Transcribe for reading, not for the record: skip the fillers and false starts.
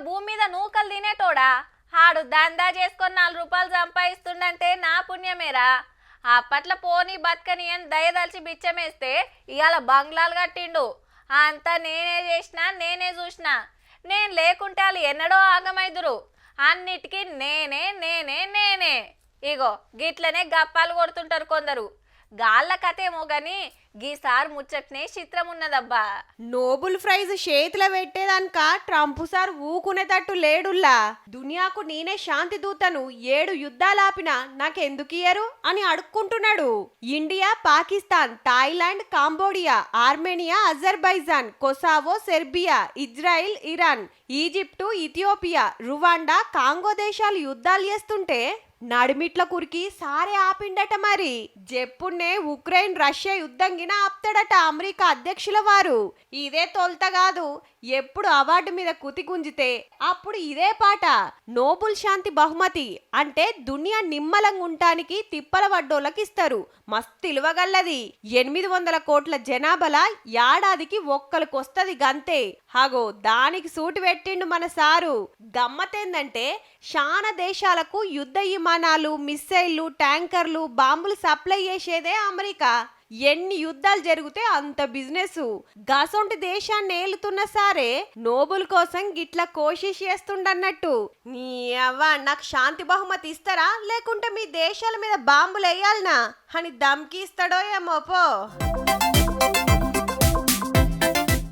భూమి మీద నూకలు తినేటోడా? ఆడు దందా చేసుకొని 4 రూపాయలు సంపాదిస్తుండంటే నా పుణ్యమేరా. అప్పట్లో పోనీ బతకని అని దయదలిచి బిచ్చమేస్తే ఇవాళ బంగ్లాలు కట్టిండు. అంతా నేనే చేసినా, నేనే చూసినా. నేను లేకుంటే వాళ్ళు ఎన్నడో ఆగమైదురు. అన్నిటికీ నేనే నేనే నేనే. ఇగో గిట్లనే గప్పాలు కొడుతుంటారు కొందరు. గాళ్ళ కథేమో గాని గీసార్ ముచ్చట్నే చిత్రం ఉన్నదబ్బా. నోబుల్ ప్రైజ్ చేతిలో పెట్టేదానిక ట్రంప్ సార్ ఊకునేటట్టు లేడుల్లా. దునియాకు నేనే శాంతి దూతను 7 యుద్ధాలాపినా నాకెందుకు ఇయ్యరు అని అడుక్కుంటున్నాడు. India, Pakistan, Thailand, Cambodia, Armenia, Azerbaijan, Kosovo, Serbia, Israel, Iran, Egypt, Ethiopia, Rwanda, Congo దేశాలు యుద్ధాలు చేస్తుంటే నడిమిట్ల కురికి సారే ఆపిండట. మరి జెప్పునే ఉక్రెయిన్ రష్యా యుద్ధం గిన ఆపుతాడట అమెరికా అధ్యక్షుల వారు. ఇదే తొలత కాదు, ఎప్పుడు అవార్డు మీద కుతి గుంజితే అప్పుడు ఇదే పాట. నోబుల్ శాంతి బహుమతి అంటే దునియా నిమ్మలంగా ఉంటానికి తిప్పల వడ్డోళ్ళకి ఇస్తారు. మస్తు ఇలువగల్లది. 800 కోట్ల జనాభాల ఏడాదికి ఒక్కరికొస్తది గంతే. హగో దానికి సూటు పెట్టిండు మన సారు. గమ్మతేందంటే శానా దేశాలకు యుద్ధ విమానాలు, మిస్సైళ్లు, ట్యాంకర్లు, బాంబులు సప్లై చేసేదే అమెరికా. ఎన్ని యుద్ధాలు జరిగితే అంత బిజినెస్. గసొంటి దేశాన్ని ఏలుతున్న సారే నోబుల్ కోసం గిట్లా కోషిష్ చేస్తుండన్నట్టు. నీ అవ్వ నాకు శాంతి బహుమతి ఇస్తారా లేకుంటే మీ దేశాల మీద బాంబులు వేయాలనా అని దమ్కి ఇస్తాడో ఏమో పో.